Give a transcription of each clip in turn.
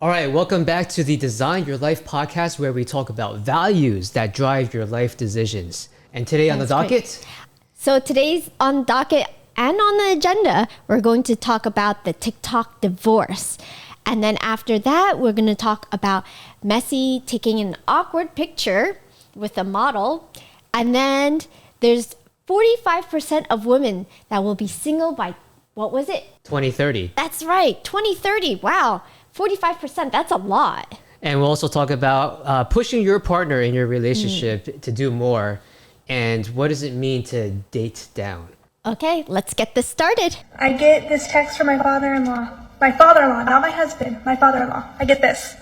All right, welcome back to the Design Your Life podcast where we talk about values that drive your life decisions. And today on the docket, So today's on docket and on the agenda, we're going to talk about the TikTok divorce. And then after that, we're going to talk about Messi taking an awkward picture with a model. And then there's 45% of women that will be single by, what was it? 2030. That's right, 2030. Wow, 45%, that's a lot. And we'll also talk about pushing your partner in your relationship to do more. And what does it mean to date down? Okay, let's get this started. I get this text from my father-in-law. My father-in-law, not my husband, my father-in-law. I get this.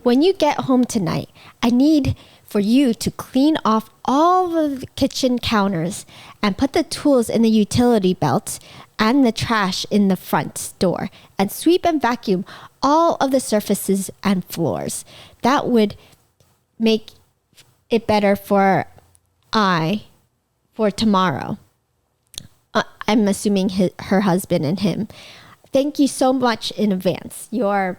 When you get home tonight, I need for you to clean off all of the kitchen counters and put the tools in the utility belt and the trash in the front door and sweep and vacuum all of the surfaces and floors. That would make it better for tomorrow. I'm assuming her husband and him. Thank you so much in advance. Your ...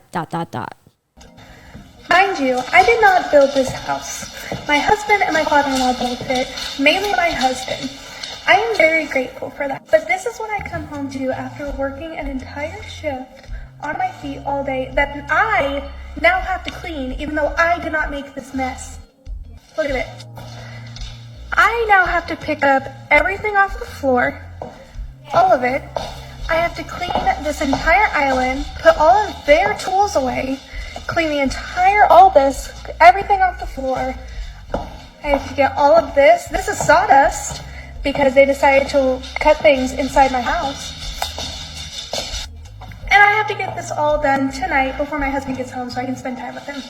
Mind you, I did not build this house. My husband and my father-in-law built it, mainly my husband. I am very grateful for that. But this is what I come home to after working an entire shift on my feet all day that I now have to clean, even though I did not make this mess. Look at it. I now have to pick up everything off the floor, all of it. I have to clean this entire island, put all of their tools away, clean the entire, everything off the floor. I have to get all of this. This is sawdust because they decided to cut things inside my house. And I have to get this all done tonight before my husband gets home so I can spend time with him.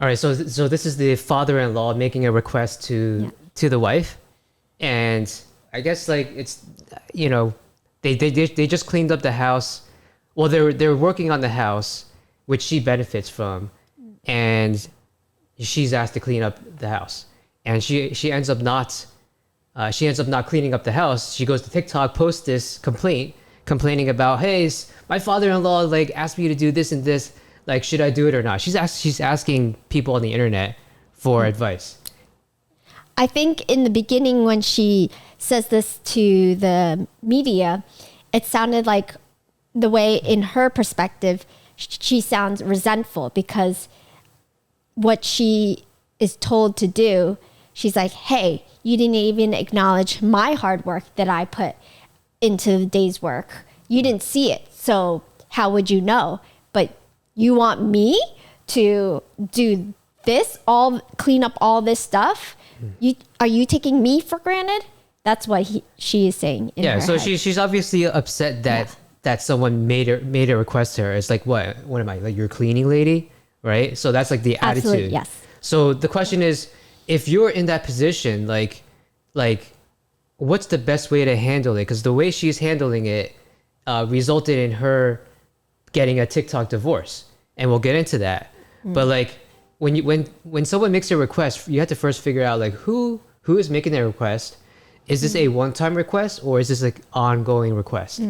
All right, so this is the father-in-law making a request to the wife. And I guess like it's, they just cleaned up the house. Well, they're working on the house, which she benefits from, and she's asked to clean up the house, and she ends up not cleaning up the house. She goes to TikTok, posts this complaining about, hey, my father-in-law like asked me to do this and this, like should I do it or not? She's asking people on the internet for advice. I think in the beginning when she says this to the media, it sounded like the way in her perspective, she sounds resentful because what she is told to do, she's like, hey, you didn't even acknowledge my hard work that I put into the day's work. You didn't see it, so how would you know? But you want me to do this, clean up all this stuff? Are you taking me for granted? That's what she is saying in her So head. she's obviously upset that someone made a request to her. It's like, what am I, like your cleaning lady, right? So that's like the Absolutely, attitude. yes. So the question is, if you're in that position, like what's the best way to handle it? Because the way she's handling it resulted in her getting a TikTok divorce, and we'll get into that. But like when someone makes a request, you have to first figure out like who is making their request. Is this a one-time request or is this like ongoing request?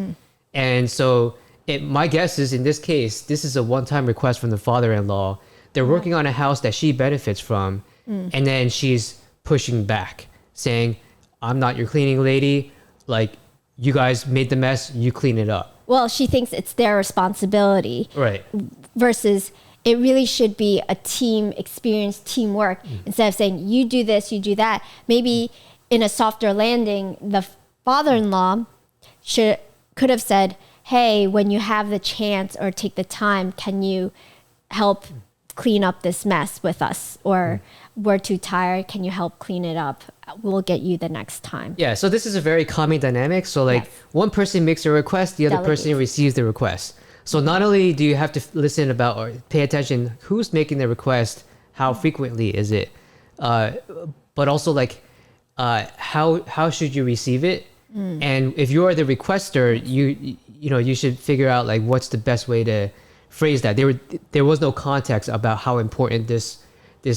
And so my guess is in this case, this is a one-time request from the father-in-law. They're working on a house that she benefits from, and then she's pushing back, saying, I'm not your cleaning lady. Like, you guys made the mess, you clean it up. Well, she thinks it's their responsibility. Right. Versus it really should be a team experience, teamwork. Instead of saying, you do this, you do that. Maybe in a softer landing, the father-in-law could have said, hey, when you have the chance or take the time, can you help clean up this mess with us? Or we're too tired, can you help clean it up? We'll get you the next time. Yeah, so this is a very common dynamic. So like one person makes a request, the other person receives the request. So not only do you have to listen about or pay attention who's making the request, how frequently is it, but also like how should you receive it? And if you are the requester, you should figure out like what's the best way to phrase that. There was no context about how important this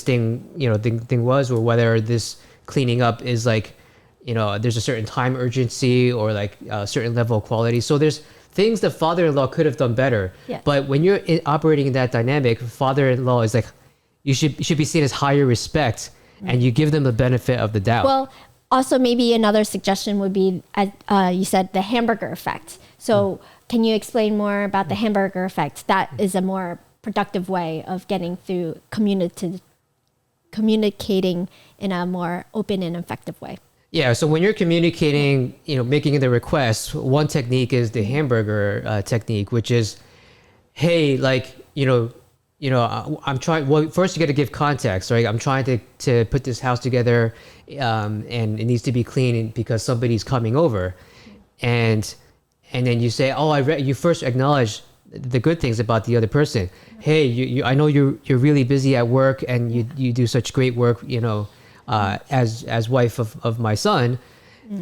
thing was, or whether this cleaning up is like, there's a certain time urgency or like a certain level of quality. So there's things the father-in-law could have done better. Yes. But when you're operating in that dynamic, father-in-law is like, you should be seen as higher respect, and you give them the benefit of the doubt. Well, also maybe another suggestion would be, you said the hamburger effect. So can you explain more about the hamburger effect? That is a more productive way of getting through communicating in a more open and effective way. Yeah, so when you're communicating, making the request, one technique is the hamburger technique, which is, hey, like, I'm trying. Well, first you got to give context, right? I'm trying to put this house together, and it needs to be clean because somebody's coming over, and then you say, oh, you first acknowledge the good things about the other person. Hey, I know you're really busy at work, and you do such great work, as wife of my son.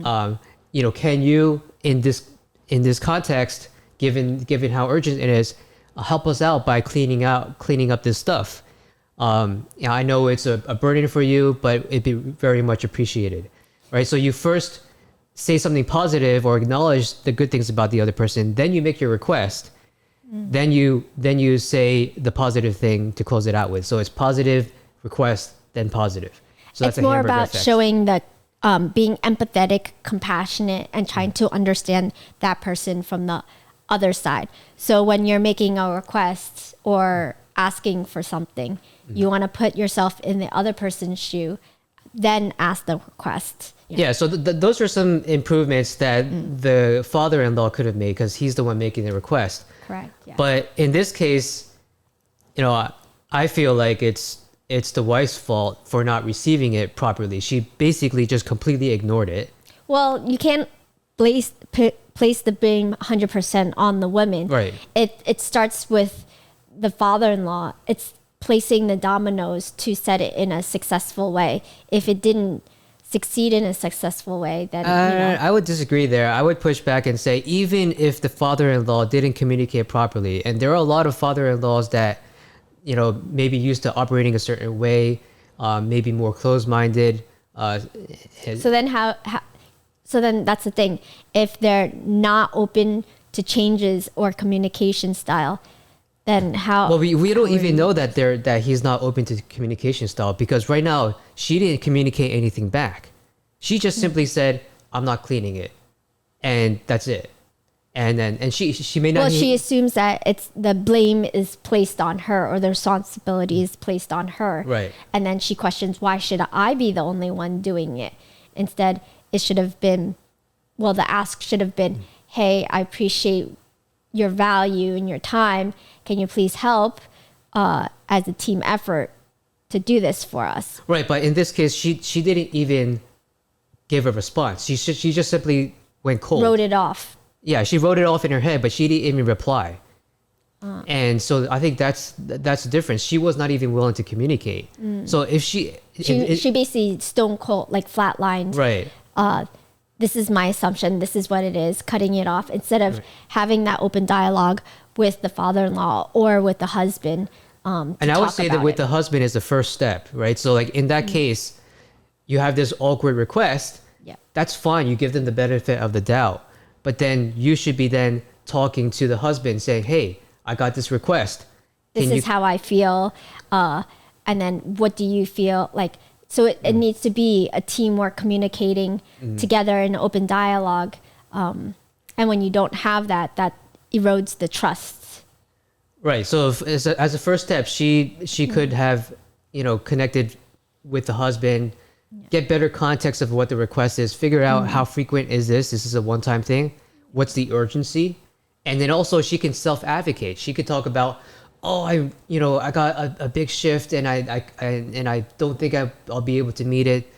Can you in this context, given how urgent it is, help us out by cleaning up this stuff. I know it's a burden for you, but it'd be very much appreciated, right? So you first say something positive or acknowledge the good things about the other person, then you make your request, then you say the positive thing to close it out with. So it's positive, request, then positive. So that's It's more about effect. showing that being empathetic, compassionate, and trying to understand that person from the other side. So when you're making a request or asking for something, you want to put yourself in the other person's shoe, then ask the request. Yeah, so those are some improvements that the father-in-law could have made because he's the one making the request. Correct. Yeah. But in this case, I feel like it's the wife's fault for not receiving it properly. She basically just completely ignored it. Well, you can't place the blame 100% on the woman. Right. It starts with the father-in-law. It's placing the dominoes to set it in a successful way. If it didn't succeed in a successful way, then I would disagree there. I would push back and say even if the father-in-law didn't communicate properly, and there are a lot of father-in-laws that maybe used to operating a certain way, maybe more closed-minded. So then that's the thing. If they're not open to changes or communication style, then how? Well, we don't even know that he's not open to communication style because right now she didn't communicate anything back. She just simply said, "I'm not cleaning it," and that's it. And she may not. Well, she assumes that it's the blame is placed on her or the responsibility is placed on her. Right. And then she questions, why should I be the only one doing it? Instead, it should have been, the ask should have been, hey, I appreciate your value and your time. Can you please help as a team effort to do this for us? Right, but in this case, she didn't even give a response. She just simply went cold. Wrote it off. Yeah, she wrote it off in her head, but she didn't even reply. And so I think that's the difference. She was not even willing to communicate. So if she basically stone cold, like flatlined. Right. This is my assumption. This is what it is. Cutting it off instead of having that open dialogue with the father-in-law or with the husband. And I would say that with the husband is the first step, right? So like in that case, you have this awkward request. Yeah. That's fine. You give them the benefit of the doubt. But then you should be then talking to the husband saying, hey, I got this request. This is how I feel. And then what do you feel like? So it needs to be a teamwork communicating together in open dialogue. And when you don't have that erodes the trust. Right. So as a first step, she could have, connected with the husband, get better context of what the request is, figure out how frequent is this? This is a one-time thing. What's the urgency? And then also she can self-advocate. She could talk about, I got a big shift and I don't think I'll be able to meet it,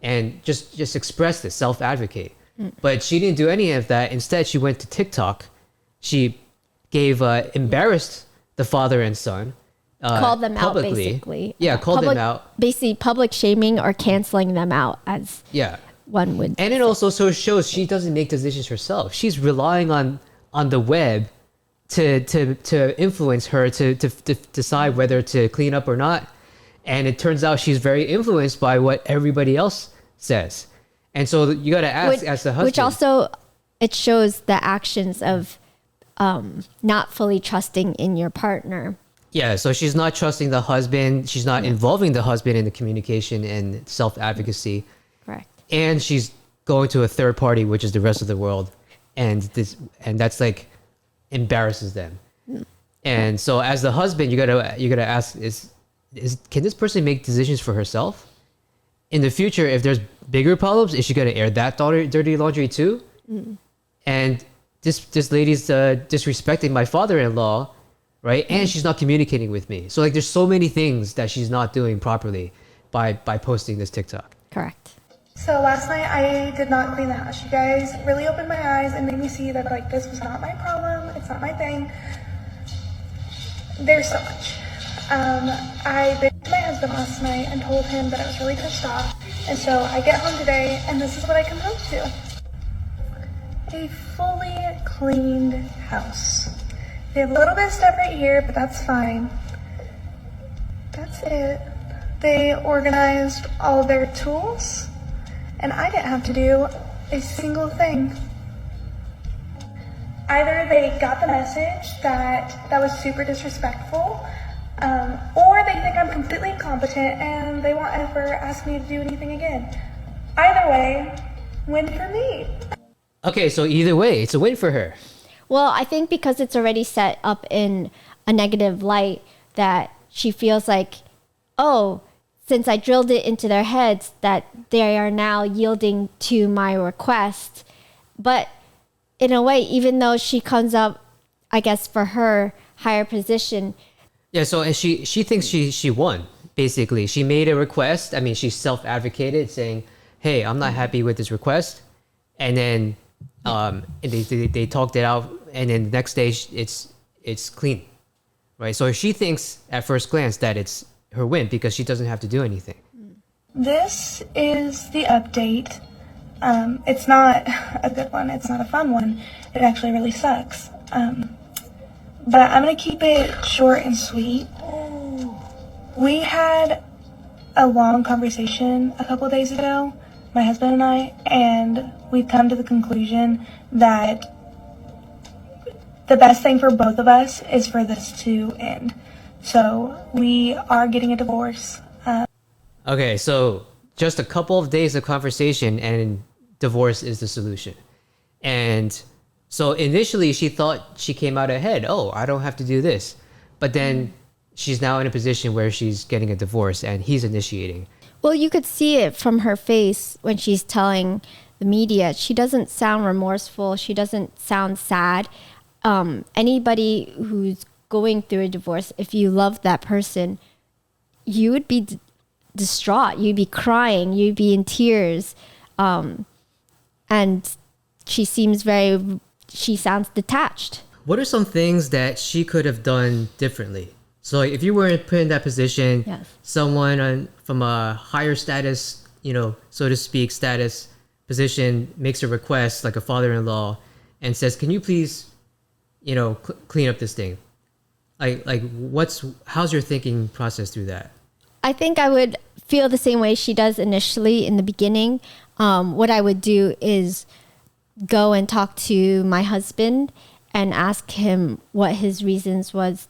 and just express this, self-advocate. But she didn't do any of that. Instead, she went to TikTok. She embarrassed the father and son. Called them publicly. out, basically. Yeah, called them out. Basically, public shaming or canceling them out, as one would. And it also shows she doesn't make decisions herself. She's relying on the web to influence her to decide whether to clean up or not. And it turns out she's very influenced by what everybody else says. And so you got to ask as the husband. Which also, it shows the actions of not fully trusting in your partner. Yeah, so she's not trusting the husband. She's not involving the husband in the communication and self-advocacy. Correct. And she's going to a third party, which is the rest of the world. And that's like embarrasses them. And so as the husband, you gotta ask, can this person make decisions for herself? In the future, if there's bigger problems, is she gonna air that dirty laundry too? And this lady's disrespecting my father-in-law, right? And she's not communicating with me. So like, there's so many things that she's not doing properly by posting this TikTok. Correct. So last night I did not clean the house. You guys really opened my eyes and made me see that like this was not my problem. It's not my thing. There's so much. I bitched to my husband last night and told him that I was really pissed off. And so I get home today and this is what I come home to. A fully cleaned house. They have a little bit of stuff right here, but that's fine. That's it. They organized all their tools, and I didn't have to do a single thing. Either they got the message that was super disrespectful, or they think I'm completely incompetent and they won't ever ask me to do anything again. Either way, win for me. Okay, so either way, it's a win for her. Well, I think because it's already set up in a negative light, that she feels like, oh, since I drilled it into their heads that they are now yielding to my request. But in a way, even though she comes up, I guess, for her higher position. Yeah, so and she thinks she won, basically. She made a request. I mean, she self-advocated saying, hey, I'm not happy with this request. And then they talked it out, and then the next day it's clean, right? So she thinks at first glance that it's her win because she doesn't have to do anything. This is the update. It's not a good one. It's not a fun one. It actually really sucks. But I'm going to keep it short and sweet. We had a long conversation a couple days ago, my husband and I, and we've come to the conclusion that the best thing for both of us is for this to end. So we are getting a divorce. Okay, so just a couple of days of conversation and divorce is the solution. And so initially she thought she came out ahead. Oh, I don't have to do this. But then she's now in a position where she's getting a divorce and he's initiating. Well, you could see it from her face when she's telling the media. She doesn't sound remorseful. She doesn't sound sad. Anybody who's going through a divorce, if you love that person, you would be distraught. You'd be crying. You'd be in tears. And she sounds detached. What are some things that she could have done differently? So like, if you were put in that position, Yes. someone from a higher status, so to speak, status position makes a request, like a father-in-law, and says, can you please, clean up this thing? How's your thinking process through that? I think I would feel the same way she does initially in the beginning. What I would do is go and talk to my husband and ask him what his reasons was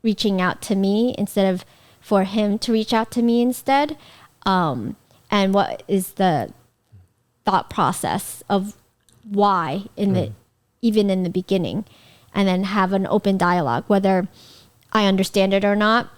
reaching out to me instead of for him to reach out to me instead. And what is the thought process of why even in the beginning, and then have an open dialogue, whether I understand it or not.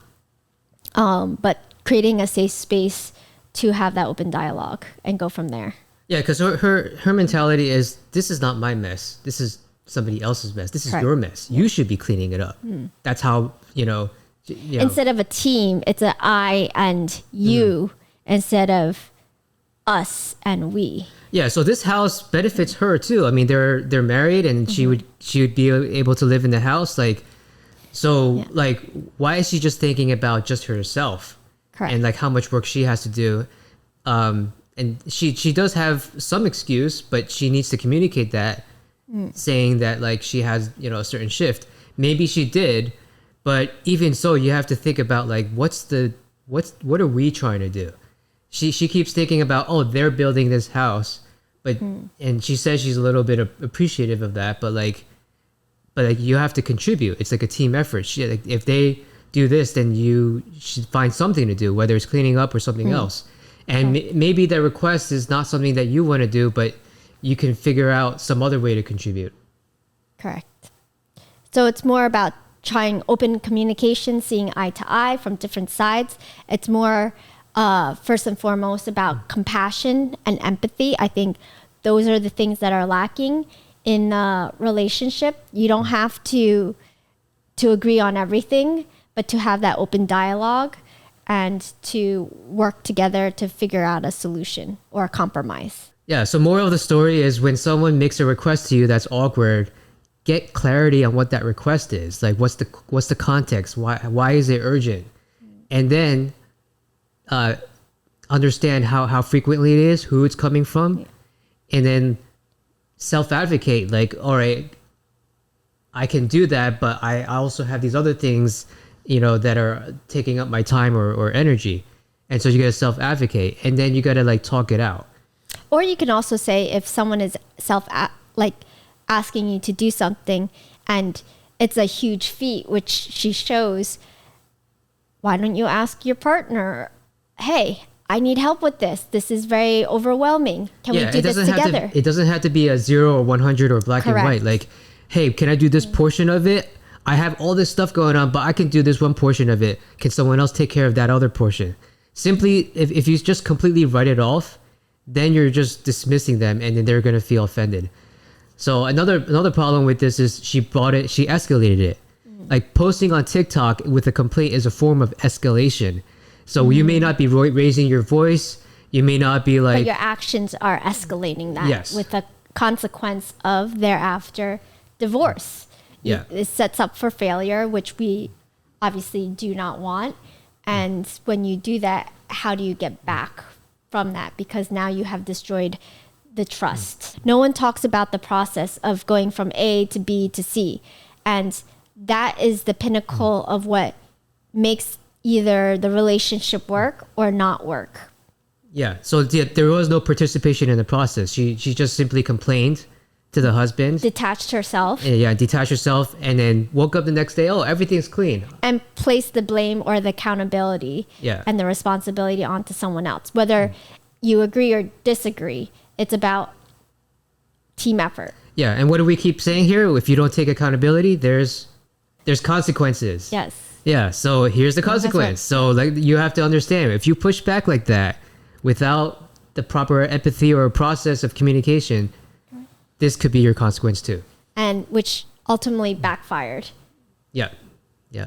But creating a safe space to have that open dialogue and go from there. Yeah, because her mentality is, this is not my mess. This is somebody else's mess. This is Correct. your mess. You should be cleaning it up. That's how, Instead of a team, it's an I and you instead of us and we. Yeah, so this house benefits her too. I mean, they're married, and she would be able to live in the house. Like why is she just thinking about just herself? Correct. And like how much work she has to do? And she does have some excuse, but she needs to communicate that, saying that like she has a certain shift. Maybe she did, but even so, you have to think about like what are we trying to do? She keeps thinking about, oh, they're building this house, but and she says she's a little bit appreciative of that, but like but like you have to contribute. It's like a team effort. Like, if they do this, then you should find something to do, whether it's cleaning up or something else. And maybe that request is not something that you want to do, but you can figure out some other way to contribute. Correct. So it's more about trying open communication, seeing eye to eye from different sides. It's more, first and foremost, about compassion and empathy. I think those are the things that are lacking in a relationship. You don't have to agree on everything, but to have that open dialogue and to work together to figure out a solution or a compromise. Yeah, so moral of the story is when someone makes a request to you that's awkward, get clarity on what that request is. Like what's the context? Why is it urgent? And then understand how frequently it is, who it's coming from, and then self-advocate. Like, all right, I can do that, but I also have these other things, that are taking up my time or energy. And so you got to self-advocate, and then you got to like talk it out. Or you can also say if someone is asking you to do something and it's a huge feat, which she shows, why don't you ask your partner, hey, I need help with this. This is very overwhelming. Can we do this together? It doesn't have to be a 0 or 100 or black Correct. and white. Like, hey, can I do this portion of it? I have all this stuff going on, but I can do this one portion of it. Can someone else take care of that other portion? Simply, if you just completely write it off, then you're just dismissing them, and then they're going to feel offended. So another problem with this is she escalated it. Like posting on TikTok with a complaint is a form of escalation. So you may not be raising your voice. You may not be like... But your actions are escalating that. Yes. With the consequence of thereafter divorce. Yeah. It sets up for failure, which we obviously do not want. And when you do that, how do you get back from that? Because now you have destroyed the trust. No one talks about the process of going from A to B to C. And that is the pinnacle of what makes either the relationship work or not work. Yeah. So there was no participation in the process. She just simply complained to the husband. Detached herself. Yeah, detached herself, and then woke up the next day, oh, everything's clean. And placed the blame or the accountability and the responsibility onto someone else. Whether you agree or disagree, it's about team effort. Yeah, and what do we keep saying here? If you don't take accountability, there's consequences. Yes. Yeah, so here's the consequence. Right. So like you have to understand, if you push back like that without the proper empathy or process of communication, this could be your consequence too. And which ultimately backfired. Yeah. Yeah.